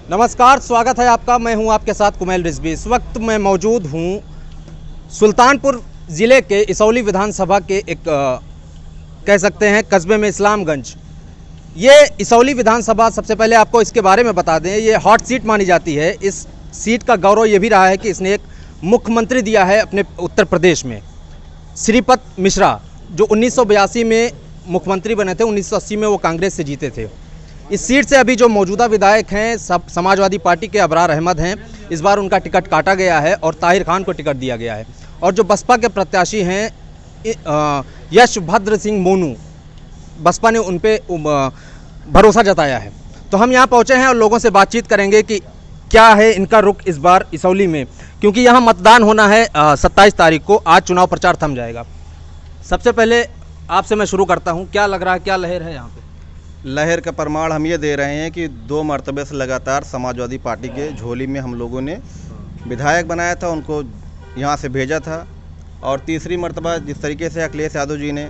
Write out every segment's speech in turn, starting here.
नमस्कार, स्वागत है आपका। मैं हूं आपके साथ कुमैल रिजवी। इस वक्त मैं मौजूद हूं सुल्तानपुर ज़िले के इसौली विधानसभा के एक कह सकते हैं कस्बे में इस्लामगंज। ये इसौली विधानसभा, सबसे पहले आपको इसके बारे में बता दें, ये हॉट सीट मानी जाती है। इस सीट का गौरव ये भी रहा है कि इसने एक मुख्यमंत्री दिया है अपने उत्तर प्रदेश में, श्रीपद मिश्रा, जो 1982 में मुख्यमंत्री बने थे। 1980 में वो कांग्रेस से जीते थे। इस सीट से अभी जो मौजूदा विधायक हैं सब समाजवादी पार्टी के अबरार अहमद हैं। इस बार उनका टिकट काटा गया है और ताहिर खान को टिकट दिया गया है। और जो बसपा के प्रत्याशी हैं यशभद्र सिंह मोनू, बसपा ने उन पे भरोसा जताया है। तो हम यहाँ पहुँचे हैं और लोगों से बातचीत करेंगे कि क्या है इनका रुख इस बार इसौली में, क्योंकि यहाँ मतदान होना है 27 तारीख को। आज चुनाव प्रचार थम जाएगा। सबसे पहले आपसे मैं शुरू करता हूँ, क्या लग रहा है, क्या लहर है यहाँ पे? लहर का प्रमाण हम ये दे रहे हैं कि 2 मरतबे से लगातार समाजवादी पार्टी के झोली में हम लोगों ने विधायक बनाया था, उनको यहाँ से भेजा था। और तीसरी मरतबा जिस तरीके से अखिलेश यादव जी ने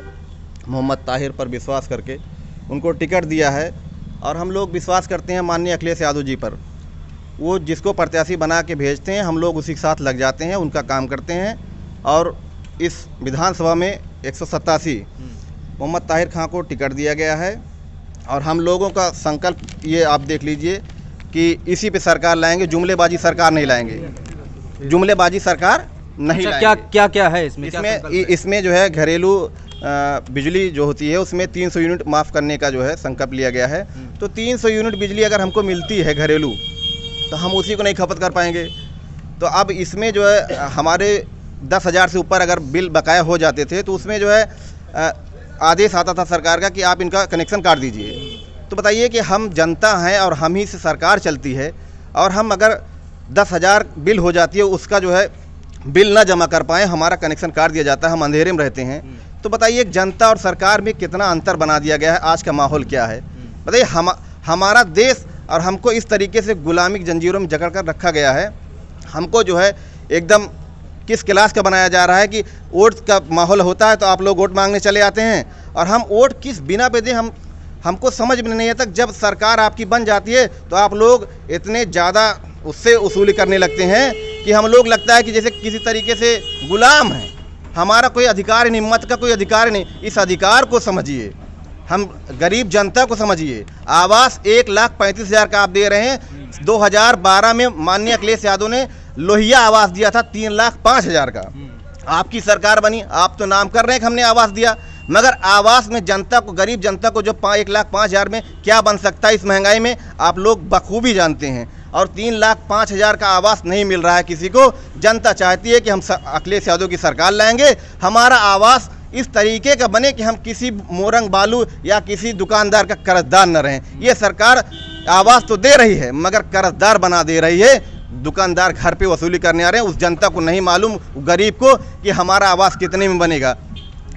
मोहम्मद ताहिर पर विश्वास करके उनको टिकट दिया है, और हम लोग विश्वास करते हैं माननीय अखिलेश यादव जी पर। वो जिसको प्रत्याशी बना के भेजते हैं, हम लोग उसी के साथ लग जाते हैं, उनका काम करते हैं। और इस विधानसभा में 187 मोहम्मद ताहिर खां को टिकट दिया गया है। और हम लोगों का संकल्प ये आप देख लीजिए कि इसी पे सरकार लाएंगे, जुमलेबाजी सरकार नहीं लाएंगे। जुमलेबाजी सरकार नहीं लाएंगे। क्या क्या क्या है इसमें? इसमें जो है घरेलू बिजली जो होती है उसमें 300 यूनिट माफ़ करने का जो है संकल्प लिया गया है। तो 300 यूनिट बिजली अगर हमको मिलती है घरेलू, तो हम उसी को नहीं खपत कर पाएंगे। तो अब इसमें जो है हमारे 10,000 से ऊपर अगर बिल बकाया हो जाते थे, तो उसमें जो है आदेश आता था सरकार का कि आप इनका कनेक्शन काट दीजिए। तो बताइए कि हम जनता हैं और हम ही से सरकार चलती है, और हम अगर 10,000 बिल हो जाती है, उसका जो है बिल ना जमा कर पाएँ, हमारा कनेक्शन काट दिया जाता है, हम अंधेरे में रहते हैं। तो बताइए जनता और सरकार में कितना अंतर बना दिया गया है। आज का माहौल क्या है बताइए। हमारा देश और हमको इस तरीके से गुलामी की जंजीरों में जकड़ कर रखा गया है। हमको जो है एकदम किस क्लास का बनाया जा रहा है कि वोट का माहौल होता है तो आप लोग वोट मांगने चले आते हैं, और हम वोट किस बिना पे दें हमको समझ में नहीं आता। जब सरकार आपकी बन जाती है तो आप लोग इतने ज़्यादा उससे वसूली करने लगते हैं कि हम लोग लगता है कि जैसे किसी तरीके से गुलाम हैं। हमारा कोई अधिकार नहीं, मत का कोई अधिकार नहीं। इस अधिकार को समझिए, हम गरीब जनता को समझिए। आवास 1,35,000 का आप दे रहे हैं। 2012 में माननीय अखिलेश यादव ने लोहिया आवास दिया था 3,05,000 का। आपकी सरकार बनी, आप तो नाम कर रहे हैं कि हमने आवास दिया, मगर आवास में जनता को, गरीब जनता को जो 1,05,000 में क्या बन सकता है इस महंगाई में, आप लोग बखूबी जानते हैं। और 3,05,000 का आवास नहीं मिल रहा है किसी को। जनता चाहती है कि हम अखिलेश यादव की सरकार लाएंगे, हमारा आवास इस तरीके का बने कि हम किसी मोरंग बालू या किसी दुकानदार का कर्जदार न रहें। ये सरकार आवास तो दे रही है मगर कर्जदार बना दे रही है। दुकानदार घर पे वसूली करने आ रहे हैं। उस जनता को नहीं मालूम, गरीब को, कि हमारा आवास कितने में बनेगा।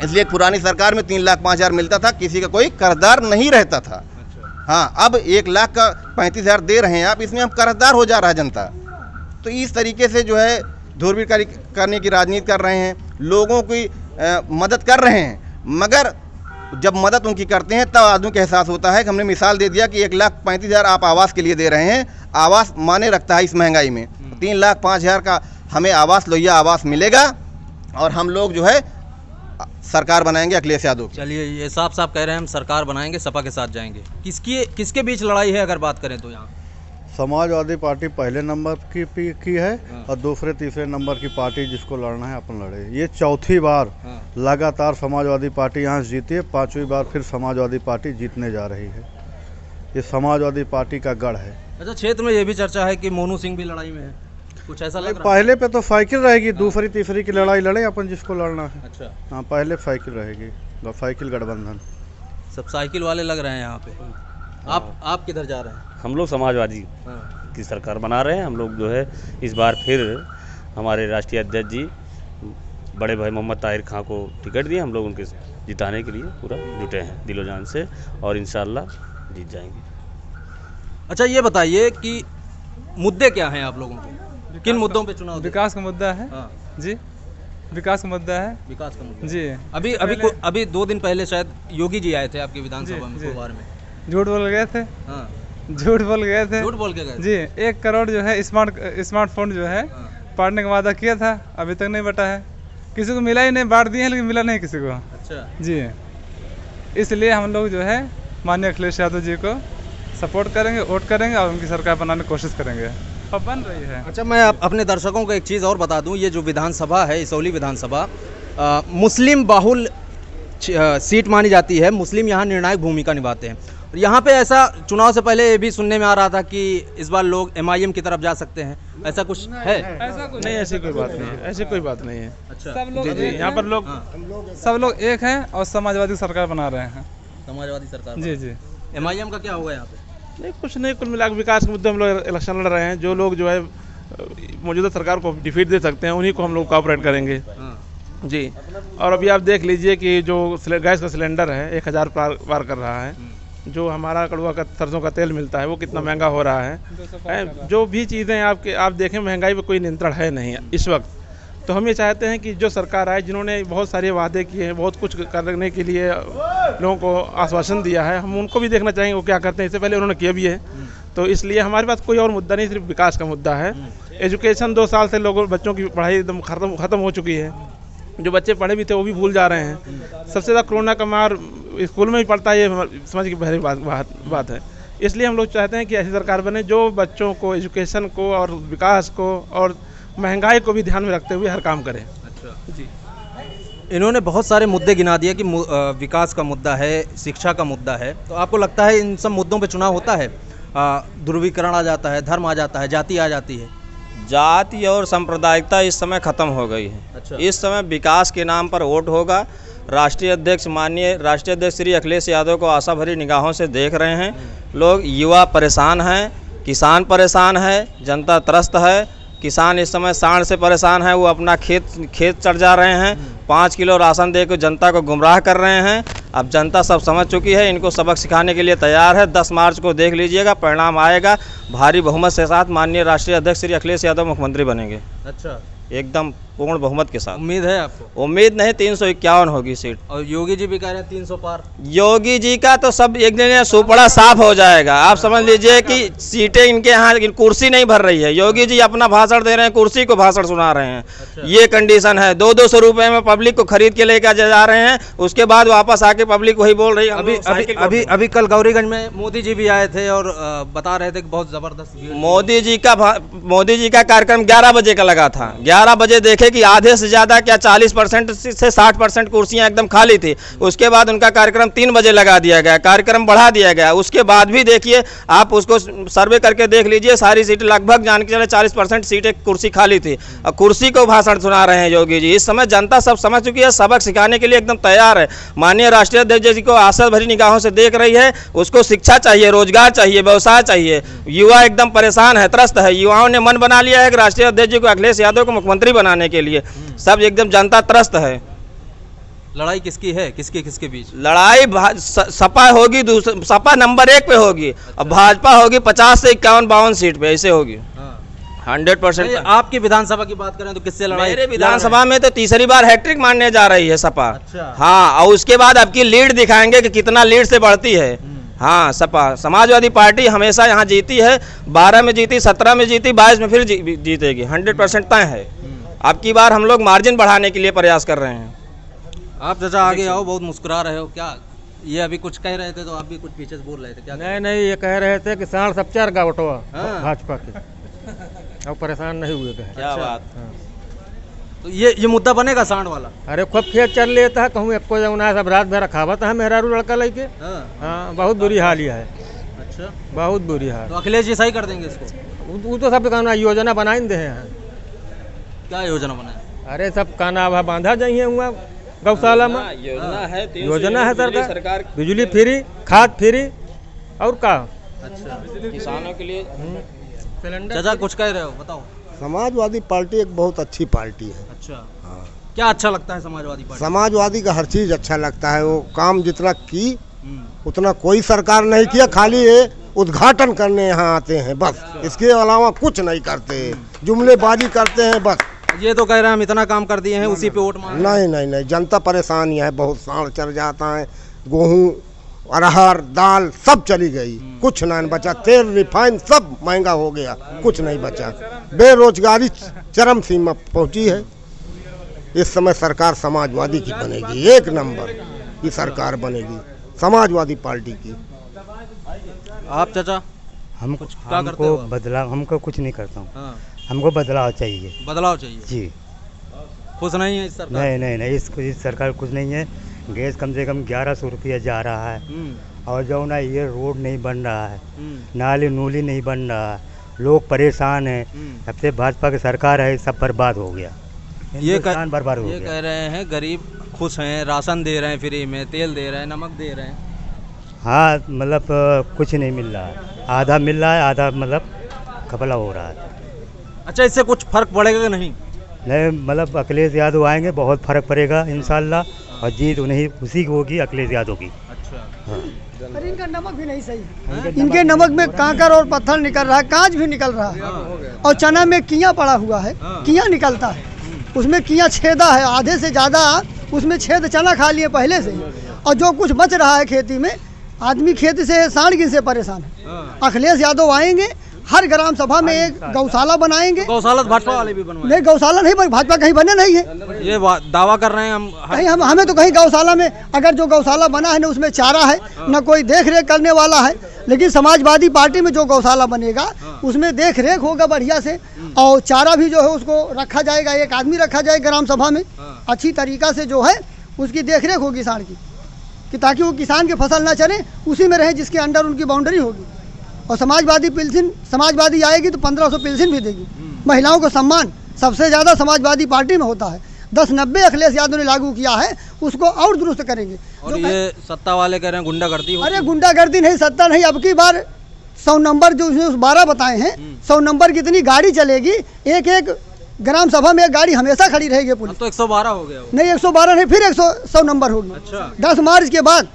इसलिए पुरानी सरकार में 3,05,000 मिलता था, किसी का कोई कर्जदार नहीं रहता था। हाँ, अब 1,35,000 दे रहे हैं आप, इसमें हम कर्जदार हो जा रहा है जनता। तो इस तरीके से जो है धूर्तकारी करने की राजनीति कर रहे हैं, लोगों की मदद कर रहे हैं, मगर जब मदद उनकी करते हैं तब आदमी को एहसास होता है कि हमने मिसाल दे दिया कि 1,35,000 आप आवास के लिए दे रहे हैं। आवास माने रखता है इस महंगाई में। 3,05,000 का हमें आवास, लोहिया आवास मिलेगा, और हम लोग जो है सरकार बनाएंगे अखिलेश यादव। चलिए, ये साफ साफ कह रहे हैं हम सरकार बनाएंगे, सपा के साथ जाएंगे। किसके बीच लड़ाई है अगर बात करें तो? यहाँ समाजवादी पार्टी पहले नंबर की है, और दूसरे तीसरे नंबर की पार्टी जिसको लड़ना है अपन लड़े। ये चौथी बार लगातार समाजवादी पार्टी यहाँ जीती है, 5वीं बार फिर समाजवादी पार्टी जीतने जा रही है। ये समाजवादी पार्टी का गढ़ है। अच्छा, क्षेत्र में ये भी चर्चा है कि मोनू सिंह भी लड़ाई में है, कुछ ऐसा लग रहा है? पहले पे तो साइकिल रहेगी, दूसरी तीसरी की लड़ाई लड़े अपन जिसको लड़ना है। अच्छा, हाँ, पहले साइकिल रहेगी, साइकिल गठबंधन। सब साइकिल वाले लग रहे हैं यहाँ पे। आप किधर जा रहे हैं? हम लोग समाजवादी की सरकार बना रहे हैं। हम लोग जो है इस बार फिर हमारे राष्ट्रीय अध्यक्ष जी बड़े भाई मोहम्मद ताहिर खां को टिकट दिए। हम लोग उनके जिताने के लिए पूरा जुटे हैं दिलो जान से, और इंशाल्लाह जीत जाएंगे। अच्छा, ये बताइए कि मुद्दे क्या हैं आप लोगों के? किन मुद्दों पे चुनाव? विकास का मुद्दा है। हाँ। जी, विकास का मुद्दा है विकास का मुद्दा। जी। अभी 2 दिन पहले शायद योगी जी आए थे आपकी विधानसभा में, जी। कोलार में। झूठ बोल गए थे, हाँ, झूठ बोल गए थे झूठ बोल के गए थे। जी। 1 करोड़ जो है स्मार्टफोन जो है हाँ। बांटने का वादा किया था, अभी तक नहीं बटा है, किसी को मिला ही नहीं। बांट दिए हैं लेकिन मिला नहीं किसी को। अच्छा, जी, इसलिए हम लोग जो है माननीय अखिलेश यादव जी को सपोर्ट करेंगे, वोट करेंगे और उनकी सरकार बनाने की कोशिश करेंगे और बन रही है। अच्छा, मैं अपने दर्शकों को एक चीज़ और बता दूं, ये जो विधानसभा है, इसौली विधानसभा मुस्लिम बाहुल सीट मानी जाती है। मुस्लिम यहाँ निर्णायक भूमिका निभाते हैं। और यहाँ पे ऐसा चुनाव से पहले ये भी सुनने में आ रहा था कि इस बार लोग MIM की तरफ जा सकते हैं, ऐसा कुछ है? ऐसा कुछ नहीं, ऐसी कोई बात नहीं है, ऐसी कोई बात नहीं है। अच्छा, सब लोग जी, यहाँ पर लोग सब लोग एक हैं और समाजवादी सरकार बना रहे हैं। समाजवादी सरकार। जी जी। MIM का क्या होगा यहाँ पे? नहीं, कुछ नहीं, कुल मिलाकर विकास के मुद्दे हम लोग इलेक्शन लड़ रहे हैं। जो लोग जो है मौजूदा सरकार को डिफीट दे सकते हैं उन्हीं को हम लोग कोऑपरेट करेंगे। हाँ। जी, और अभी आप देख लीजिए कि जो गैस का सिलेंडर है 1000 पार कर रहा है। जो हमारा कड़वा का सरसों का तेल मिलता है वो कितना महंगा हो रहा है। जो भी चीज़ें आप देखें, महंगाई पे कोई नियंत्रण है नहीं इस वक्त। तो हम ये चाहते हैं कि जो सरकार आए, जिन्होंने बहुत सारे वादे किए हैं, बहुत कुछ करने के लिए लोगों को आश्वासन दिया है, हम उनको भी देखना चाहेंगे वो क्या करते हैं। इससे पहले उन्होंने किया भी है। तो इसलिए हमारे पास कोई और मुद्दा नहीं, सिर्फ विकास का मुद्दा है। एजुकेशन 2 साल से बच्चों की पढ़ाई एकदम ख़त्म हो चुकी है। जो बच्चे पढ़े भी थे वो भी भूल जा रहे हैं। सबसे ज़्यादा कोरोना का मार स्कूल में ही पड़ता है, ये समझ की पहली बात है। इसलिए हम लोग चाहते हैं कि ऐसी सरकार बने जो बच्चों को, एजुकेशन को और विकास को और महंगाई को भी ध्यान में रखते हुए हर काम करे। अच्छा जी, इन्होंने बहुत सारे मुद्दे गिना दिए कि विकास का मुद्दा है, शिक्षा का मुद्दा है। तो आपको लगता है इन सब मुद्दों पे चुनाव होता है? ध्रुवीकरण आ जाता है, धर्म आ जाता है, जाति आ जाती है? जाति और सांप्रदायिकता इस समय ख़त्म हो गई है। अच्छा। इस समय विकास के नाम पर वोट होगा। माननीय राष्ट्रीय अध्यक्ष श्री अखिलेश यादव को आशा भरी निगाहों से देख रहे हैं लोग। युवा परेशान हैं, किसान परेशान है, जनता त्रस्त है। किसान इस समय सांड से परेशान है, वो अपना खेत चढ़ जा रहे हैं। 5 किलो राशन देकर जनता को गुमराह कर रहे हैं। अब जनता सब समझ चुकी है, इनको सबक सिखाने के लिए तैयार है। 10 मार्च को देख लीजिएगा, परिणाम आएगा। भारी बहुमत के साथ माननीय राष्ट्रीय अध्यक्ष श्री अखिलेश यादव मुख्यमंत्री बनेंगे। अच्छा, एकदम पूर्ण बहुमत के साथ। उम्मीद है आपको? उम्मीद नहीं, 351 होगी सीट। और योगी जी भी कह रहे हैं 300 पार। योगी जी का तो सब एक दिन सुपड़ा साफ हो जाएगा। आप समझ लीजिए कि सीटें इनके यहाँ, कुर्सी नहीं भर रही है। योगी जी अपना भाषण दे रहे हैं, कुर्सी को भाषण सुना रहे हैं। अच्छा। ये कंडीशन है। 200 रुपए में पब्लिक को खरीद के लेकर जा रहे हैं, उसके बाद वापस आके पब्लिक वही बोल रही है। अभी कल गौरीगंज में मोदी जी भी आए थे और बता रहे थे कि बहुत जबरदस्त भीड़। मोदी जी का कार्यक्रम 11 बजे का लगा था। 11 बजे देखे कि आधे से ज़्यादा क्या 40% से 60% कुर्सियां एकदम खाली थी। उसके बाद उनका कार्यक्रम 3 बजे लगा दिया गया, कार्यक्रम बढ़ा दिया गया। उसके बाद भी देखिए, आप उसको सर्वे करके देख लीजिए, सारी सीटें लगभग जान के चले 40% सीटें कुर्सी खाली थी। और कुर्सी को भाषण सुना रहे हैं योगी जी। इस समय जनता सब समझ चुकी है, सबक सिखाने के लिए एकदम तैयार है। माननीय राष्ट्रीय अध्यक्ष जी को आशा भरी निगाहों से देख रही है। उसको शिक्षा चाहिए, रोजगार चाहिए, व्यवसाय चाहिए। युवा एकदम परेशान है, त्रस्त है। युवाओं ने मन बना लिया है कि राष्ट्रीय अध्यक्ष जी को, अखिलेश यादव को मुख्यमंत्री बनाने के लिए। सब एकदम जनता त्रस्त है। लड़ाई किसकी है, किसके बीच? लड़ाई सपा होगी, सपा नंबर 1 पे होगी। और भाजपा होगी 50 से 51-52 सीट पे, ऐसे होगी। 100%। आपकी विधानसभा की बात करें तो किससे लड़ाई? मेरे विधानसभा में तो तीसरी बार हैट्रिक मारने जा रही है सपा। अच्छा। हाँ, और उसके बाद अब की लीड दिखाएंगे कि कितना लीड से बढ़ती है। हाँ, सपा समाजवादी पार्टी हमेशा यहाँ जीती है। 12 में जीती, 17 में जीती, 22 में फिर जीतेगी। 100% तय है। अब की बार हम लोग मार्जिन बढ़ाने के लिए प्रयास कर रहे हैं। आप चाचा आगे आओ, बहुत मुस्कुरा रहे हो। क्या ये अभी कुछ कह रहे थे तो आप भी कुछ पीछे से बोल रहे थे? क्या? नहीं, ये कह रहे थे कि सांड सब 4 का वोटवा हाँ। भाजपा के, अब परेशान नहीं हुए कहे। क्या बात। तो ये मुद्दा बनेगा सांड वाला? अरे खूब खेत चल लेता है, कहूँ एको जमुना सब रात भर खावत है मेहरारू लड़का लेके। हाँ, बहुत बुरी हाल ही है। अच्छा, बहुत बुरी हाल। तो अखिलेश जी सही कर देंगे इसको? वो तो सब कहना योजना बना ही दे हैं। क्या योजना बनाए? अरे सब काना बांधा जाइए हुआ गौशाला में। योजना है सरकार, बिजली फ्री, खाद फ्री, और का। अच्छा, किसानों के लिए चाचा कुछ कह रहे हो, बताओ। समाजवादी पार्टी एक बहुत अच्छी पार्टी है। अच्छा, क्या अच्छा लगता है समाजवादी पार्टी? समाजवादी का हर चीज़ अच्छा लगता है। वो काम जितना की उतना कोई सरकार नहीं किया, खाली ये उद्घाटन करने यहाँ आते हैं बस। इसके अलावा कुछ नहीं करते, जुमलेबाजी करते हैं बस। ये तो कह रहे हैं हम इतना काम कर दिए हैं, उसी पे वोट मांग। नहीं नहीं नहीं, जनता परेशान है, बहुत साड़ चढ़ जाता है, गेहूँ अरहर दाल सब चली गई, कुछ नहीं बचा, तेल रिफाइन सब महंगा हो गया, कुछ नहीं बचा, बेरोजगारी चरम सीमा पहुंची है। इस समय सरकार समाजवादी की बनेगी, 1 नंबर की सरकार बनेगी समाजवादी पार्टी की। आप चाचा हमको क्या करते हो आप? बदलाव, हमको कुछ नहीं करता हूँ, हाँ, हमको बदलाव चाहिए। बदलाव चाहिए जी खुश नहीं है इस सरकार? नहीं नहीं नहीं, इस सरकार कुछ नहीं है। गैस कम से कम 1100 रुपया जा रहा है, और जो ना ये रोड नहीं बन रहा है, नाली नूली नहीं बन रहा है, लोग परेशान हैं। जब से भाजपा की सरकार है सब बर्बाद हो गया, हिंदुस्तान बर्बाद हो ये गया। कह रहे हैं गरीब खुश हैं, राशन दे रहे हैं फ्री में, तेल दे रहे हैं, नमक दे रहे हैं। हाँ मतलब कुछ नहीं मिल रहा है, आधा मिल रहा है, आधा मतलब घपला हो रहा है। अच्छा, इससे कुछ फर्क पड़ेगा कि नहीं? नहीं मतलब अखिलेश यादव आएंगे, बहुत फर्क पड़ेगा इंशाल्लाह, और जीत उन्हीं उसी की होगी, अखिलेश यादव की। अच्छा हाँ। पर इनका नमक भी नहीं सही है, इनके नमक में कांकर और पत्थर निकल रहा है, कांच भी निकल रहा है, और चना में किया पड़ा हुआ है, किया निकलता है, उसमें किया छेदा है, आधे से ज़्यादा उसमें छेद चना खा लिए पहले से, और जो कुछ बच रहा है खेती में, आदमी खेती से सांड से परेशान है। अखिलेश यादव आएंगे, हर ग्राम सभा में एक गौशाला बनाएंगे। गौशाला भाजपा वाले भी बनवाएंगे? नहीं, गौशाला नहीं, भाजपा कहीं बने नहीं है, ये दावा कर रहे हैं हम। कहीं हमें तो कहीं गौशाला में, अगर जो गौशाला बना है ना उसमें चारा है, न कोई देख रेख करने वाला है, लेकिन समाजवादी पार्टी में जो गौशाला बनेगा उसमें देख रेख होगा बढ़िया से, और चारा भी जो है उसको रखा जाएगा, एक आदमी रखा जाएगा ग्राम सभा में, अच्छी तरीका से जो है उसकी देख रेख होगी किसान की, कि ताकि वो किसान की फसल ना चले, उसी में रहे जिसके अंडर उनकी बाउंड्री होगी। और समाजवादी आएगी तो 1500 पेंशन भी देगी। महिलाओं को सम्मान सबसे ज़्यादा समाजवादी पार्टी में होता है, 10-90 अखिलेश यादव ने लागू किया है, उसको और दुरुस्त करेंगे। और ये सत्ता वाले कह रहे हैं गुंडागर्दी होगी। अरे गुंडागर्दी नहीं, सत्ता नहीं, अब की बार 100 नंबर जो उसने 12 बताए हैं, 100 नंबर की इतनी गाड़ी चलेगी, एक ग्राम सभा में एक गाड़ी हमेशा खड़ी रहेगी पुलिस। तो 112 हो गया वो। नहीं 112 नहीं, फिर 100 नंबर होगी। अच्छा। 10 मार्च के बाद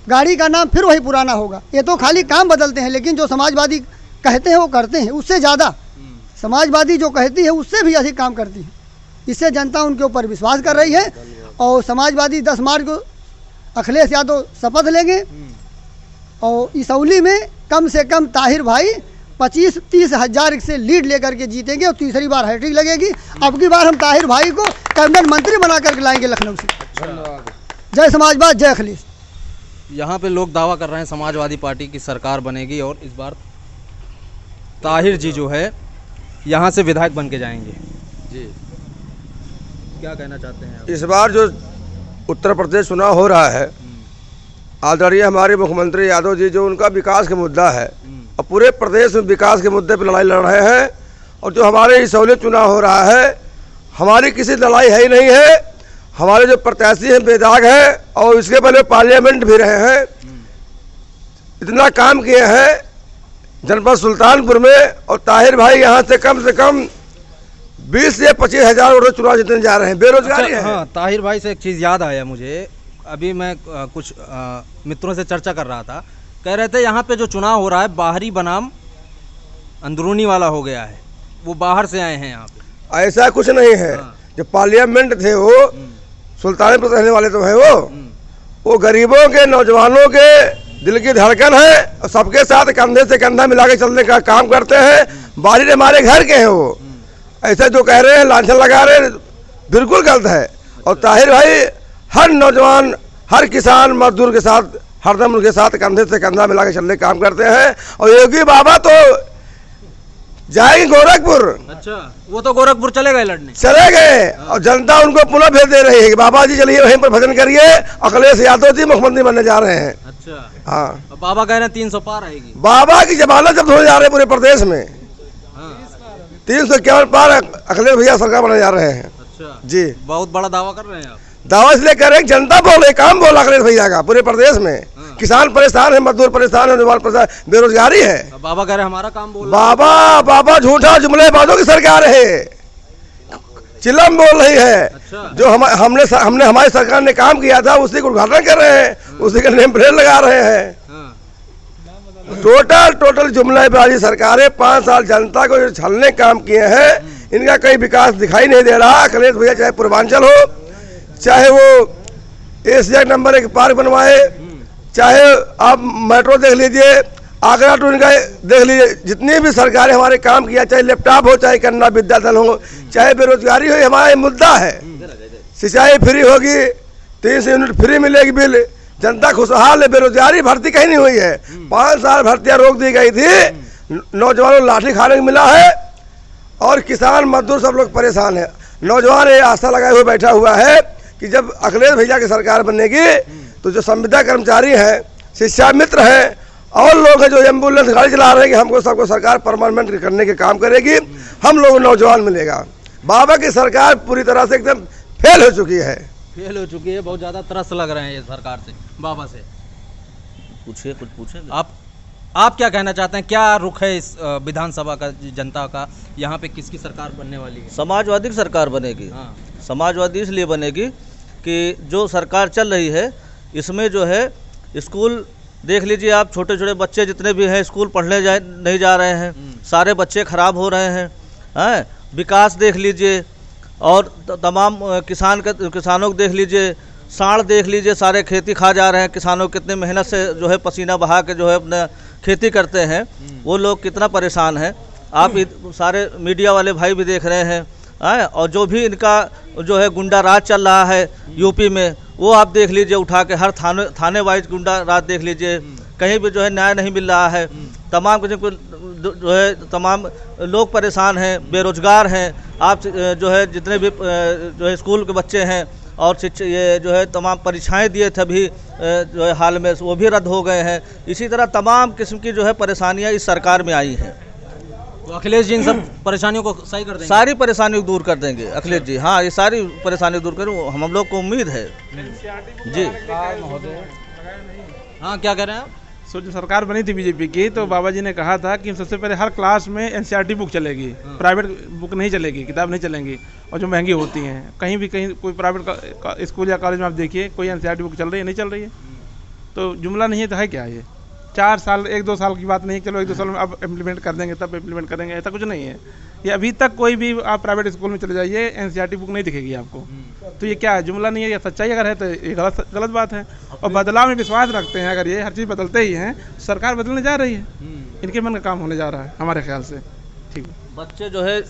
गाड़ी का नाम फिर वही पुराना होगा। ये तो खाली काम बदलते हैं, लेकिन जो समाजवादी कहते हैं वो करते हैं, उससे ज़्यादा समाजवादी जो कहती है उससे भी अधिक काम करती है। इससे जनता उनके ऊपर विश्वास कर रही है, और समाजवादी 10 मार्च को अखिलेश यादव शपथ लेंगे, और इसौली में कम से कम ताहिर भाई 25-30 हज़ार से लीड लेकर के जीतेंगे, और तीसरी बार हैट्रिक लगेगी। अब की बार हम ताहिर भाई को कैबिनेट मंत्री बना करके लाएंगे लखनऊ से। जय समाजवाद, जय अखिलेश। यहाँ पे लोग दावा कर रहे हैं समाजवादी पार्टी की सरकार बनेगी, और इस बार ताहिर जी जो है यहाँ से विधायक बन के जाएंगे। जी, क्या कहना चाहते हैं आप? इस बार जो उत्तर प्रदेश चुनाव हो रहा है, आदरणीय हमारे मुख्यमंत्री यादव जी, जो उनका विकास का मुद्दा है, और पूरे प्रदेश में विकास के मुद्दे पर लड़ाई लड़ रहे हैं। और जो हमारे इसौली चुनाव हो रहा है, हमारी किसी लड़ाई है ही नहीं है। हमारे जो प्रत्याशी हैं बेदाग हैं, और इसके पहले पार्लियामेंट भी रहे हैं, इतना काम किए हैं जनपद सुल्तानपुर में। और ताहिर भाई यहाँ से कम 20 से 25 हज़ार वोट चुनाव जीतने जा रहे हैं। बेरोजगारी है। हाँ, ताहिर भाई से एक चीज़ याद आया मुझे, अभी मैं कुछ मित्रों से चर्चा कर रहा था, कह रहे थे यहाँ पे जो चुनाव हो रहा है बाहरी बनाम अंदरूनी वाला हो गया है, वो बाहर से आए हैं यहाँ पे। ऐसा कुछ नहीं है। जो पार्लियामेंट थे वो सुल्तानपुर रहने वाले तो हैं, वो गरीबों के, नौजवानों के दिल की धड़कन है, और सबके साथ कंधे से कंधा मिला के चलने का काम करते हैं। बाहरी हमारे घर के हैं वो, ऐसा जो कह रहे हैं लांछन लगा रहे हैं, बिल्कुल गलत है। और ताहिर भाई हर नौजवान, हर किसान मजदूर के साथ हरदम उनके साथ कंधे से कंधा मिला के चलने का काम करते हैं। और योगी बाबा तो जाएंगे गोरखपुर। अच्छा, वो तो गोरखपुर चले गए लड़ने। चले गए, और जनता उनको पुनः भेज दे रही है कि बाबा जी चलिए वहीं पर भजन करिए, अखिलेश यादव जी मुख्यमंत्री बनने जा रहे हैं। अच्छा, हाँ, अब बाबा कह रहे हैं 300 पार आएगी। बाबा की जमानत जब होने जा रहे हैं पूरे प्रदेश में, 351 पार अखिलेश भैया सरकार बनने जा रहे हैं। अच्छा जी, बहुत बड़ा दावा कर रहे हैं आप। दावा इसलिए कर रहे हैं, जनता बोल रही, काम बोला अखिलेश भैया का पूरे प्रदेश में। किसान परेशान है, मजदूर परेशान है, नौजवान परेशान, बेरोजगारी है। बाबा कह रहे हमारा काम बोल। बाबा झूठा जुमलेबाजों की सरकार है, चिलम बोल रही है। अच्छा। जो हमने हमारी सरकार ने काम किया था उसी का उद्घाटन कर रहे हैं, उसी का नेम प्लेट लगा रहे हैं। टोटल जुमलेबाजी सरकार है। 5 साल जनता को जो छलने काम किए हैं, इनका कहीं विकास दिखाई नहीं दे रहा। अखिलेश भैया चाहे पूर्वांचल हो, चाहे वो एशिया नंबर 1 पार्क बनवाए, चाहे आप मेट्रो देख लीजिए, आगरा टू इनका देख लीजिए, जितनी भी सरकारें हमारे काम किया, चाहे लैपटॉप हो, चाहे कन्या विद्यालय हो, चाहे बेरोजगारी हो, हमारा मुद्दा है। सिंचाई फ्री होगी, 300 यूनिट फ्री मिलेगी बिल, जनता खुशहाल है। बेरोजगारी भर्ती कहीं नहीं हुई है, 5 साल भर्तियाँ रोक दी गई थी, नौजवानों को लाठी खाने को मिला है और किसान मजदूर सब लोग परेशान है। नौजवान ये आशा लगाए हुए बैठा हुआ है कि जब अखिलेश भैया की सरकार बनेगी तो जो संविदा कर्मचारी हैं, शिक्षा मित्र हैं और लोग हैं जो एम्बुलेंस गाड़ी चला रहे हैं कि हमको सबको सरकार परमानेंट करने के काम करेगी, हम लोग नौजवान मिलेगा। बाबा की सरकार पूरी तरह से एकदम फेल हो चुकी है। फेल हो चुकी है, बहुत ज़्यादा त्रस्त लग रहे हैं ये सरकार से। बाबा से पूछिए, कुछ पूछे आप क्या कहना चाहते हैं? क्या रुख है इस विधानसभा का, जनता का? यहाँ पे किसकी सरकार बनने वाली है? समाजवादी की सरकार बनेगी। समाजवादी इसलिए बनेगी कि जो सरकार चल रही है इसमें जो है स्कूल देख लीजिए आप, छोटे छोटे बच्चे जितने भी हैं स्कूल पढ़ने नहीं जा रहे हैं, सारे बच्चे खराब हो रहे हैं। विकास देख लीजिए और तमाम किसानों को देख लीजिए, साढ़ देख लीजिए, सारे खेती खा जा रहे हैं। किसानों कितने मेहनत से जो है पसीना बहा के जो है अपना खेती करते हैं, वो लोग कितना परेशान हैं। आप सारे मीडिया वाले भाई भी देख रहे हैं। और जो भी इनका जो है गुंडा राज चल रहा है यूपी में, वो आप देख लीजिए, उठा के हर थाने वाइज गुंडा राज देख लीजिए, कहीं भी जो है न्याय नहीं मिल रहा है। तमाम किस्म जो है तमाम लोग परेशान हैं, बेरोजगार हैं। आप जो है जितने भी जो है स्कूल के बच्चे हैं और शिक्षा ये जो है तमाम परीक्षाएं दिए थे अभी जो है हाल में, वो भी रद्द हो गए हैं। इसी तरह तमाम किस्म की जो है परेशानियां इस सरकार में आई हैं। तो अखिलेश जी इन सब परेशानियों को सही कर देंगे? सारी परेशानियों को दूर कर देंगे अखिलेश जी। हाँ, ये सारी परेशानी दूर करें, हम लोग को उम्मीद है जी। हाँ, क्या कह रहे हैं आप? जो सरकार बनी थी बीजेपी की, तो बाबा जी ने कहा था कि सबसे पहले हर क्लास में एनसीईआरटी बुक चलेगी, प्राइवेट बुक नहीं चलेगी, किताब नहीं चलेंगी, और जो महंगी होती हैं। कहीं कोई प्राइवेट स्कूल या कॉलेज में आप देखिए कोई एनसीईआरटी बुक चल रही है, नहीं चल रही है। तो जुमला नहीं है तो है क्या ये? 4 साल 1-2 साल की बात नहीं है, चलो 1-2 साल में अब इम्प्लीमेंट कर देंगे, तब इम्प्लीमेंट करेंगे, ऐसा कुछ नहीं है। ये अभी तक कोई भी आप प्राइवेट स्कूल में चले जाइए, एनसीईआरटी बुक नहीं दिखेगी आपको। तो ये क्या है? जुमला नहीं है या सच्चाई अगर है तो ये गलत बात है। और बदलाव में विश्वास रखते हैं अगर ये हर चीज़ बदलते ही हैं, सरकार बदलने जा रही है, इनके मन का काम होने जा रहा है हमारे ख्याल से। ठीक है, बच्चे जो है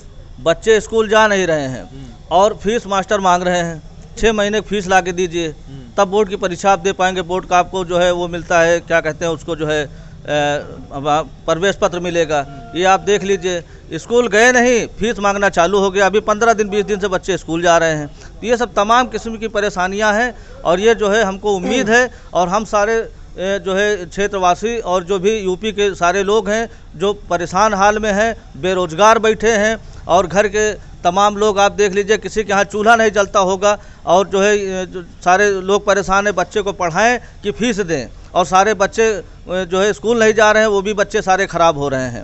बच्चे स्कूल जा नहीं रहे हैं और फीस मास्टर मांग रहे हैं। 6 महीने की फीस ला के दीजिए, तब बोर्ड की परीक्षा आप दे पाएंगे। बोर्ड का आपको जो है वो मिलता है, क्या कहते हैं उसको, जो है प्रवेश पत्र मिलेगा। ये आप देख लीजिए, स्कूल गए नहीं, फीस मांगना चालू हो गया। अभी 15 दिन 20 दिन से बच्चे स्कूल जा रहे हैं। तो ये सब तमाम किस्म की परेशानियां हैं और ये जो है हमको उम्मीद है, और हम सारे जो है क्षेत्रवासी और जो भी यूपी के सारे लोग हैं जो परेशान हाल में हैं, बेरोजगार बैठे हैं, और घर के तमाम लोग आप देख लीजिए, किसी के यहाँ चूल्हा नहीं जलता होगा, और जो है जो सारे लोग परेशान हैं। बच्चे को पढ़ाएं कि फीस दें, और सारे बच्चे जो है स्कूल नहीं जा रहे हैं, वो भी बच्चे सारे ख़राब हो रहे हैं।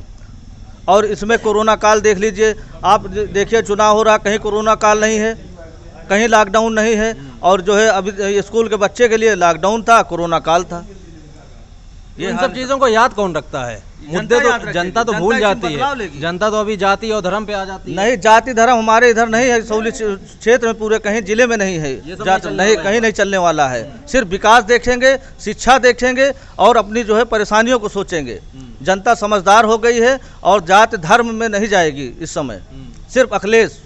और इसमें कोरोना काल देख लीजिए आप, देखिए चुनाव हो रहा, कहीं कोरोना काल नहीं है, कहीं लॉकडाउन नहीं है, और जो है अभी स्कूल के बच्चे के लिए लॉकडाउन था, कोरोना काल था। इन सब चीज़ों को याद कौन रखता है? मुद्दे तो जनता तो भूल जाती है, जनता तो अभी जाति और धर्म पे आ जाती है। नहीं, जाति धर्म हमारे इधर नहीं है, इसौली क्षेत्र में पूरे कहीं जिले में नहीं है, नहीं कहीं नहीं चलने वाला है। सिर्फ विकास देखेंगे, शिक्षा देखेंगे और अपनी जो है परेशानियों को सोचेंगे। जनता समझदार हो गई है और जाति धर्म में नहीं जाएगी इस समय। सिर्फ अखिलेश,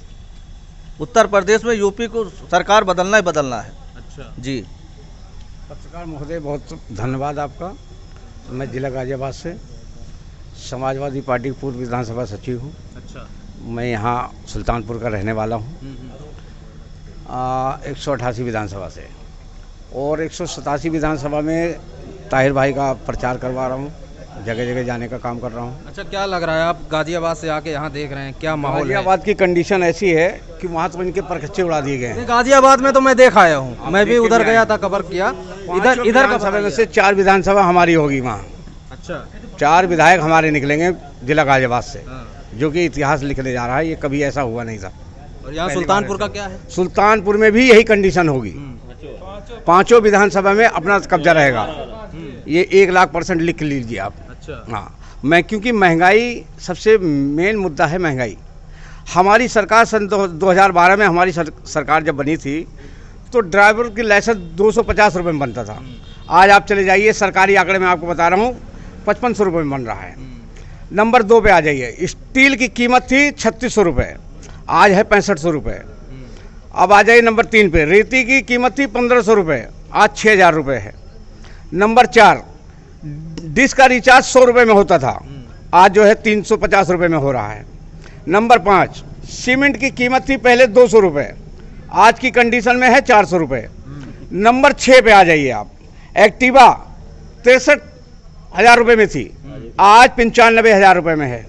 उत्तर प्रदेश में यूपी को सरकार बदलना ही बदलना है। अच्छा जी। पत्रकार महोदय, बहुत धन्यवाद आपका। मैं जिला गाजियाबाद से समाजवादी पार्टी पूर्व विधानसभा सचिव हूँ। अच्छा। मैं यहाँ सुल्तानपुर का रहने वाला हूँ। 188 विधानसभा से, और 187 विधानसभा में ताहिर भाई का प्रचार करवा रहा हूँ, जगह जगह जाने का काम कर रहा हूँ। अच्छा, क्या लग रहा है आप गाजियाबाद से आके यहाँ देख रहे हैं, क्या माहौल है? गाजियाबाद की कंडीशन ऐसी है कि वहाँ तो इनके परखच्चे उड़ा दिए गए हैं। गाजियाबाद में तो मैं देख आया हूँ, मैं भी उधर गया था, कवर किया। इधर विधानसभा में से 4 विधानसभा हमारी होगी वहाँ। अच्छा। 4 विधायक हमारे निकलेंगे जिला गाजियाबाद से, जो कि इतिहास लिखने जा रहा है। ये कभी ऐसा हुआ नहीं था। और यहाँ सुल्तानपुर का क्या है? सुल्तानपुर में भी यही कंडीशन होगी। 5 विधानसभा में अपना कब्जा रहेगा। ये 1,00,000% लिख लीजिए आप। अच्छा। हाँ, क्योंकि महंगाई सबसे मेन मुद्दा है। महंगाई हमारी सरकार सन 2012 में हमारी सरकार जब बनी थी तो ड्राइवर की लाइसेंस 250 रुपये में बनता था। आज आप चले जाइए, सरकारी आंकड़े में आपको बता रहा हूँ 5500 रुपये में बन रहा है। नंबर 2 पे आ जाइए, स्टील की कीमत थी 3600 रुपये, आज है 6500 रुपये। अब आ जाइए नंबर 3 पे, रेती की कीमत थी 1500 रुपये, आज 6000 रुपये है। नंबर 4, डिश का रिचार्ज 100 रुपये में होता था, आज जो है 350 रुपये में हो रहा है। नंबर 5, सीमेंट की कीमत थी पहले 200 रुपये, आज की कंडीशन में है 400 रुपये। नंबर 6 पे आ जाइए आप, एक्टिवा 63,000 रुपये में थी, आज 95,000 रुपये में है।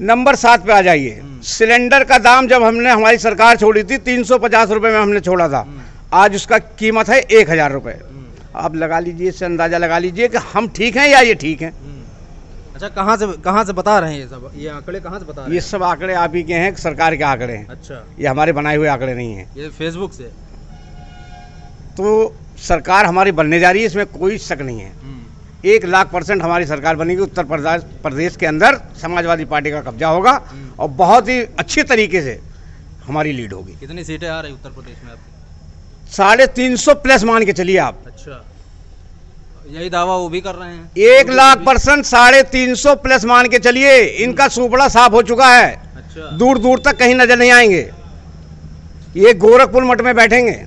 नंबर 7 पे आ जाइए, सिलेंडर का दाम जब हमने हमारी सरकार छोड़ी थी 350 रुपये में हमने छोड़ा था, आज उसका कीमत है 1000 रुपये। आप लगा लीजिए, इससे अंदाज़ा लगा लीजिए कि हम ठीक हैं या ये ठीक हैं। अच्छा, कहाँ से बता रहे हैं ये सब? ये आंकड़े कहाँ से बता रहे हैं? ये सब आंकड़े आप ही के हैं, सरकार के आंकड़े हैं। अच्छा, ये हमारे बनाए हुए आंकड़े नहीं हैं, ये फेसबुक से। तो सरकार हमारी बनने जा रही है, इसमें कोई शक नहीं है। 1,00,000% हमारी सरकार बनेगी। उत्तर प्रदेश के अंदर समाजवादी पार्टी का कब्जा होगा और बहुत ही अच्छी तरीके से हमारी लीड होगी। कितनी सीटें आ रही उत्तर प्रदेश में आपकी? 350 प्लस मान के चलिए आप। अच्छा, यही दावा वो भी कर रहे हैं। 1,00,000% 350 प्लस मान के चलिए। इनका सुपड़ा साफ हो चुका है। अच्छा, दूर दूर तक कहीं नजर नहीं आएंगे। ये गोरखपुर मठ में बैठेंगे,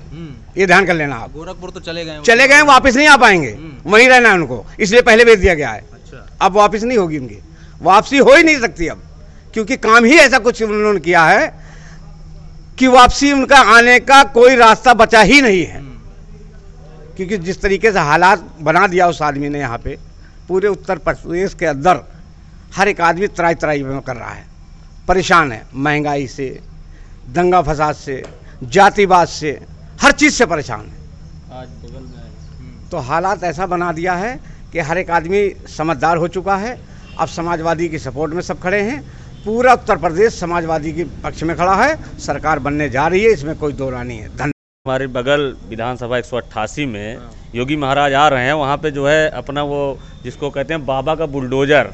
ये ध्यान कर लेना आप। गोरखपुर तो चले गए, वापस नहीं आ पाएंगे, वहीं रहना है उनको, इसलिए पहले भेज दिया गया है। अच्छा, अब वापस नहीं होगी, उनकी वापसी हो ही नहीं सकती अब, क्योंकि काम ही ऐसा कुछ उन्होंने किया है कि वापसी उनका आने का कोई रास्ता बचा ही नहीं है। क्योंकि जिस तरीके से हालात बना दिया उस आदमी ने, यहाँ पे पूरे उत्तर प्रदेश के अंदर हर एक आदमी त्राई त्राई में कर रहा है, परेशान है, महंगाई से, दंगा फसाद से, जातिवाद से, हर चीज़ से परेशान है। आज बगल में तो हालात ऐसा बना दिया है कि हर एक आदमी समझदार हो चुका है। अब समाजवादी की सपोर्ट में सब खड़े हैं। पूरा उत्तर प्रदेश समाजवादी के पक्ष में खड़ा है। सरकार बनने जा रही है, इसमें कोई दो राय नहीं है। धन्यवाद। हमारे बगल विधानसभा 188 में योगी महाराज आ रहे हैं, वहाँ पे जो है अपना वो जिसको कहते हैं बाबा का बुलडोजर,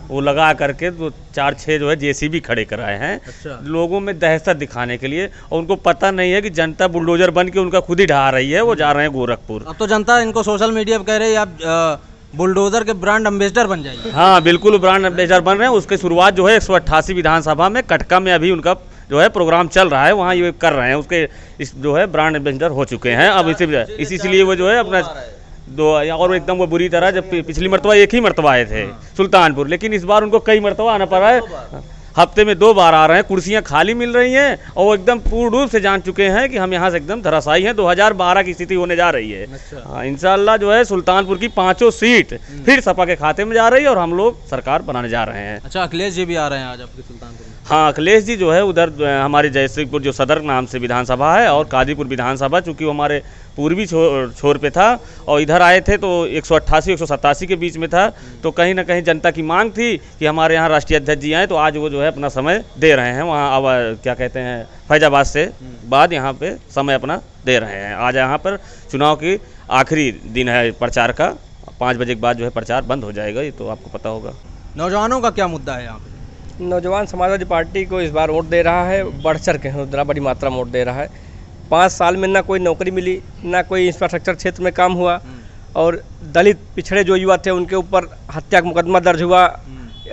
वो लगा करके तो 4-6 जो है जेसीबी खड़े कराए हैं। अच्छा, लोगों में दहशत दिखाने के लिए, और उनको पता नहीं है कि जनता बुलडोजर बन के उनका खुद ही ढहा रही है। वो जा रहे हैं गोरखपुर। अब तो जनता इनको सोशल मीडिया पे कह रही है आप बुलडोजर के ब्रांड एम्बेसडर बन जाइए। हाँ, बिल्कुल ब्रांड एम्बेसडर बन रहे हैं। उसकी शुरुआत जो है 188 विधानसभा में कटका में अभी उनका जो है प्रोग्राम चल रहा है, वहाँ ये कर रहे हैं। उसके इस जो है ब्रांड एम्बेसडर हो चुके हैं। अब इसीलिए वो जो है अपना और एकदम वो बुरी तरह, जब पिछली मरतबा एक ही मरतबा आए थे सुल्तानपुर, लेकिन इस बार उनको कई मरतबा आना पड़ा है। हफ्ते में 2 बार आ रहे हैं, कुर्सियां खाली मिल रही हैं, और वो एकदम पूर्ण रूप से जान चुके हैं कि हम यहाँ से एकदम धराशायी हैं। 2012 की स्थिति होने जा रही है। हाँ, इंशाल्लाह जो है सुल्तानपुर की 5 सीट फिर सपा के खाते में जा रही है, और हम लोग सरकार बनाने जा रहे हैं। अच्छा, अखिलेश जी भी आ रहे हैं आज आपके सुल्तानपुर में? हाँ, अखिलेश जी जो है उधर हमारे जयश्रीपुर जो सदर नाम से विधानसभा है, और काजीपुर विधानसभा, चूँकि वो हमारे पूर्वी छोर पे था, और इधर आए थे तो 188-187 के बीच में था। तो कहीं ना कहीं जनता की मांग थी कि हमारे यहाँ राष्ट्रीय अध्यक्ष जी आए, तो आज वो जो है अपना समय दे रहे हैं वहाँ। अब क्या कहते हैं, फैजाबाद से बाद यहाँ पे समय अपना दे रहे हैं। आज यहाँ पर चुनाव की आखिरी दिन है प्रचार का। 5 बजे के बाद जो है प्रचार बंद हो जाएगा, ये तो आपको पता होगा। नौजवानों का क्या मुद्दा है यहाँ पे? नौजवान समाजवादी पार्टी को इस बार वोट दे रहा है, बढ़ चढ़ के बड़ी मात्रा में वोट दे रहा है। 5 साल में ना कोई नौकरी मिली, ना कोई इंफ्रास्ट्रक्चर क्षेत्र में काम हुआ, और दलित पिछड़े जो युवा थे उनके ऊपर हत्या का मुकदमा दर्ज हुआ,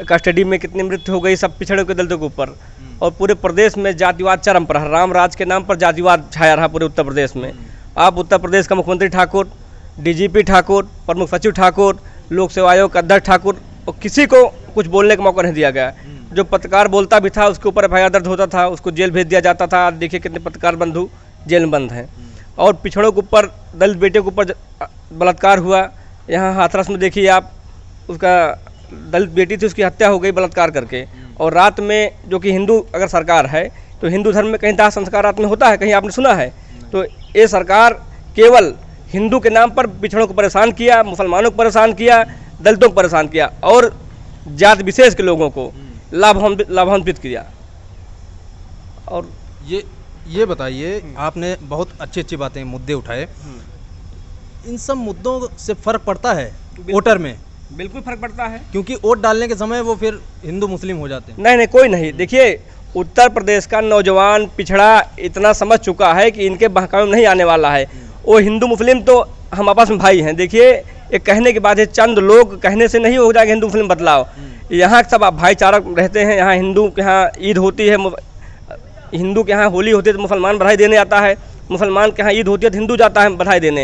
कस्टडी में कितनी मृत्यु हो गई, सब पिछड़े के दलितों के ऊपर। और पूरे प्रदेश में जातिवाद चरम पर, राम राज के नाम पर जातिवाद छाया रहा पूरे उत्तर प्रदेश में। आप उत्तर प्रदेश का मुख्यमंत्री ठाकुर, डीजीपी ठाकुर, प्रमुख सचिव ठाकुर, लोक सेवा आयोग का अध्यक्ष ठाकुर, और किसी को कुछ बोलने का मौका नहीं दिया गया। जो पत्रकार बोलता भी था उसके ऊपर एफआईआर दर्ज होता था, उसको जेल भेज दिया जाता था। आज देखिए कितने पत्रकार बंधु जेल में बंद हैं। और पिछड़ों के ऊपर, दलित बेटियों के ऊपर बलात्कार हुआ। यहाँ हाथरस में देखिए आप, उसका दलित बेटी थी, उसकी हत्या हो गई बलात्कार करके। और रात में, जो कि हिंदू अगर सरकार है तो हिंदू धर्म में कहीं दाह संस्कार रात में होता है, कहीं आपने सुना है? तो ये सरकार केवल हिंदू के नाम पर पिछड़ों को परेशान किया, मुसलमानों को परेशान किया, दलितों को परेशान किया, और जाति विशेष के लोगों को लाभान्वित किया। और ये बताइए, आपने बहुत अच्छी बातें, मुद्दे उठाए, इन सब मुद्दों से फर्क पड़ता है वोटर में? बिल्कुल फर्क पड़ता है, क्योंकि वोट डालने के समय वो फिर हिंदू मुस्लिम हो जाते हैं। नहीं, कोई नहीं। देखिए, उत्तर प्रदेश का नौजवान पिछड़ा इतना समझ चुका है कि इनके बहकावे में नहीं आने वाला है। वो हिंदू मुस्लिम तो हम आपस में भाई हैं। देखिए, एक कहने की बात है, चंद लोग कहने से नहीं हो जाएगा हिंदू मुस्लिम बदलाव। यहाँ सब आप भाईचारा रहते हैं। यहाँ हिंदू के यहाँ ईद होती है, हिंदू के यहाँ होली होती है तो मुसलमान बधाई देने आता है, मुसलमान के यहाँ ईद होती है तो हिंदू जाता है बधाई देने।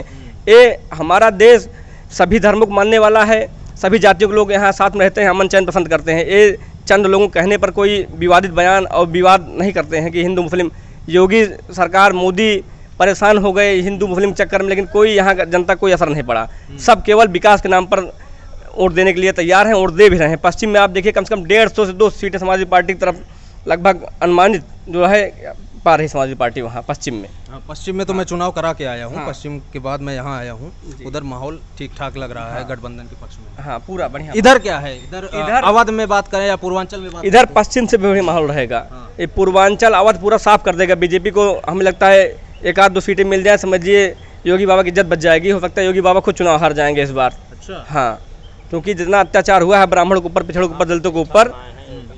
ये हमारा देश सभी धर्मों को मानने वाला है, सभी जातियों के लोग यहाँ साथ में रहते हैं, अमन चैन पसंद करते हैं। ये चंद लोगों के कहने पर कोई विवादित बयान और विवाद नहीं करते हैं कि हिंदू मुस्लिम। योगी सरकार, मोदी परेशान हो गए हिंदू मुस्लिम चक्कर में, लेकिन कोई यहाँ का जनता कोई असर नहीं पड़ा। सब केवल विकास के नाम पर वोट देने के लिए तैयार हैं और दे भी रहे हैं। पश्चिम में आप देखिए, कम से कम 150 से 200 सीटें समाजवादी पार्टी की तरफ लगभग अनुमानित जो है पा रही समाजवादी पार्टी वहाँ पश्चिम में। पश्चिम में तो मैं चुनाव करा के आया हूँ। पश्चिम के बाद मैं यहाँ आया हूँ। उधर माहौल ठीक ठाक लग रहा है गठबंधन के पक्ष में। हाँ, पूरा बढ़िया। इधर क्या है? इधर अवध में बात करें या पूर्वांचल में बात इधर पश्चिम से बढ़िया माहौल रहेगा। ये पूर्वांचल अवध पूरा साफ कर देगा बीजेपी को। हमें लगता है 1-2 सीटें मिल जाए, समझिए योगी बाबा की इज्जत बच जाएगी। हो सकता है योगी बाबा खुद चुनाव हार जाएंगे इस बार। अच्छा। हाँ, क्योंकि जितना अत्याचार हुआ है ब्राह्मणों के ऊपर, पिछड़ों के ऊपर, दलितों के ऊपर,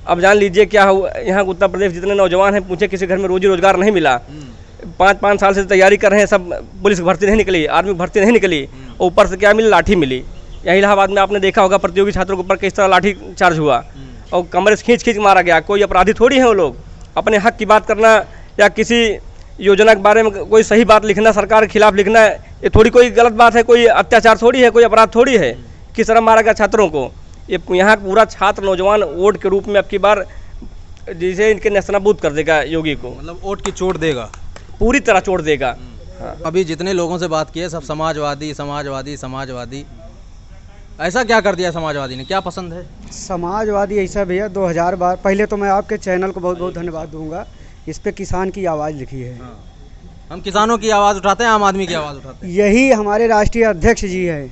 अब जान लीजिए क्या हुआ। यहाँ उत्तर प्रदेश जितने नौजवान हैं, पूछे किसी घर में रोजी रोजगार नहीं मिला। 5-5 साल से तैयारी कर रहे हैं, सब पुलिस की भर्ती नहीं निकली, आर्मी की भर्ती नहीं निकली, ऊपर से क्या मिली? लाठी मिली। यही इलाहाबाद में आपने देखा होगा प्रतियोगी छात्रों के ऊपर किस तरह लाठी चार्ज हुआ और कमरे से खींच मारा गया। कोई अपराधी थोड़ी है वो लोग। अपने हक की बात करना या किसी योजना के बारे में कोई सही बात लिखना, सरकार के खिलाफ लिखना, ये थोड़ी कोई गलत बात है, कोई अत्याचार थोड़ी है, कोई अपराध थोड़ी है। किस तरह मारा गया छात्रों को। ये यहाँ पूरा छात्र नौजवान वोट के रूप में अब की बार जिसे इनके नेस्तनाबूद कर देगा योगी को। मतलब वोट की चोट देगा, पूरी तरह चोट देगा। हाँ। अभी जितने लोगों से बात की है सब समाजवादी समाजवादी समाजवादी। ऐसा क्या कर दिया समाजवादी ने? क्या पसंद है समाजवादी? ऐसा भैया 2000 बार पहले तो मैं आपके चैनल को बहुत बहुत धन्यवाद दूंगा। इस पे किसान की आवाज़ लिखी है। हम किसानों की आवाज़ उठाते हैं, आम आदमी की आवाज़ उठाते हैं। यही हमारे राष्ट्रीय अध्यक्ष जी है।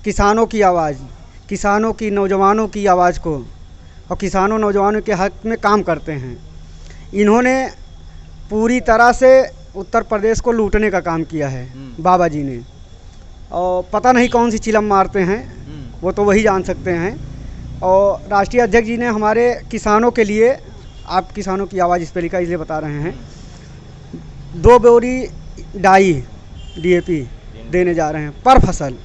किसानों की आवाज़, किसानों की, नौजवानों की आवाज़ को, और किसानों नौजवानों के हक में काम करते हैं। इन्होंने पूरी तरह से उत्तर प्रदेश को लूटने का काम किया है बाबा जी ने। और पता नहीं कौन सी चिलम मारते हैं, वो तो वही जान सकते हैं। और राष्ट्रीय अध्यक्ष जी ने हमारे किसानों के लिए, आप किसानों की आवाज़ इस पर लिखा, इसलिए बता रहे हैं, 2 बोरी डाई DAP देने जा रहे हैं पर फसल,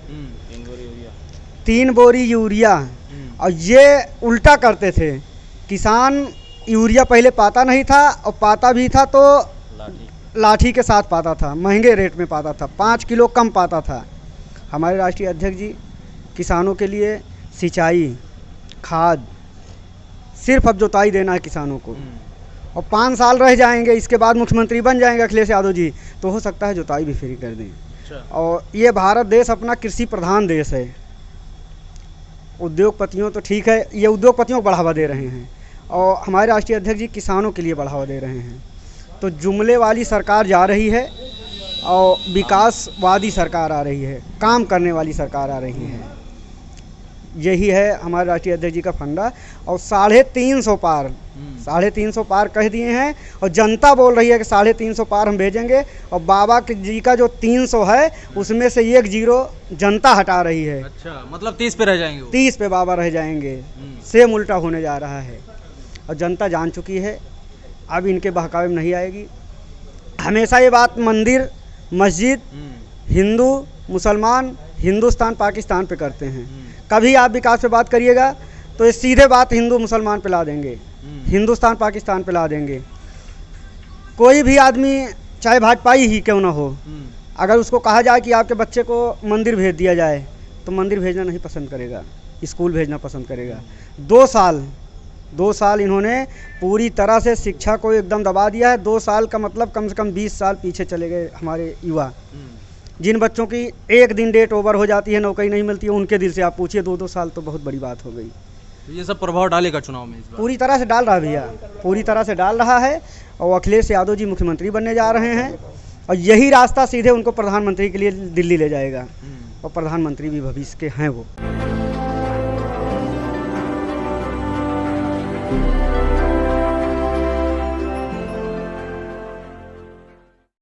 3 बोरी यूरिया। और ये उल्टा करते थे। किसान यूरिया पहले पाता नहीं था, और पाता भी था तो लाठी के साथ पाता था, महंगे रेट में पाता था, 5 किलो कम पाता था। हमारे राष्ट्रीय अध्यक्ष जी किसानों के लिए सिंचाई, खाद, सिर्फ अब जोताई देना है किसानों को। और 5 साल रह जाएंगे, इसके बाद मुख्यमंत्री बन जाएंगे अखिलेश यादव जी, तो हो सकता है जोताई भी फ्री कर दें। और ये भारत देश अपना कृषि प्रधान देश है। उद्योगपतियों तो ठीक है, ये उद्योगपतियों को बढ़ावा दे रहे हैं, और हमारे राष्ट्रीय अध्यक्ष जी किसानों के लिए बढ़ावा दे रहे हैं। तो जुमले वाली सरकार जा रही है और विकासवादी सरकार आ रही है, काम करने वाली सरकार आ रही है। यही है हमारे राष्ट्रीय अध्यक्ष जी का फंडा। और 350 पार, 350 पार कह दिए हैं, और जनता बोल रही है कि 350 पार हम भेजेंगे। और बाबा जी का जो 300 है, उसमें से 1 0 जनता हटा रही है। अच्छा, मतलब 30 पे रह जाएंगे वो। 30 पे बाबा रह जाएंगे। सेम उल्टा होने जा रहा है, और जनता जान चुकी है, अब इनके बहकावे में नहीं आएगी। हमेशा ये बात मंदिर, मस्जिद, हिंदू मुसलमान, हिंदुस्तान पाकिस्तान पे करते हैं। कभी आप विकास पे बात करिएगा तो ये सीधे बात हिंदू मुसलमान पे ला देंगे, हिंदुस्तान पाकिस्तान पे ला देंगे। कोई भी आदमी, चाहे भाजपाई ही क्यों ना हो, अगर उसको कहा जाए कि आपके बच्चे को मंदिर भेज दिया जाए, तो मंदिर भेजना नहीं पसंद करेगा, स्कूल भेजना पसंद करेगा। 2 साल इन्होंने पूरी तरह से शिक्षा को एकदम दबा दिया है। 2 साल का मतलब कम से कम 20 साल पीछे चले गए हमारे युवा। जिन बच्चों की एक दिन डेट ओवर हो जाती है, नौकरी नहीं मिलती है, उनके दिल से आप पूछिए 2-2 साल तो बहुत बड़ी बात हो गई। ये सब प्रभाव डालेगा चुनाव में इस बार? पूरी तरह से डाल रहा है भैया, पूरी तरह से डाल रहा है। और अखिलेश यादव जी मुख्यमंत्री बनने जा रहे हैं, और यही रास्ता सीधे उनको प्रधानमंत्री के लिए दिल्ली ले जाएगा। और प्रधानमंत्री भी भविष्य के हैं वो।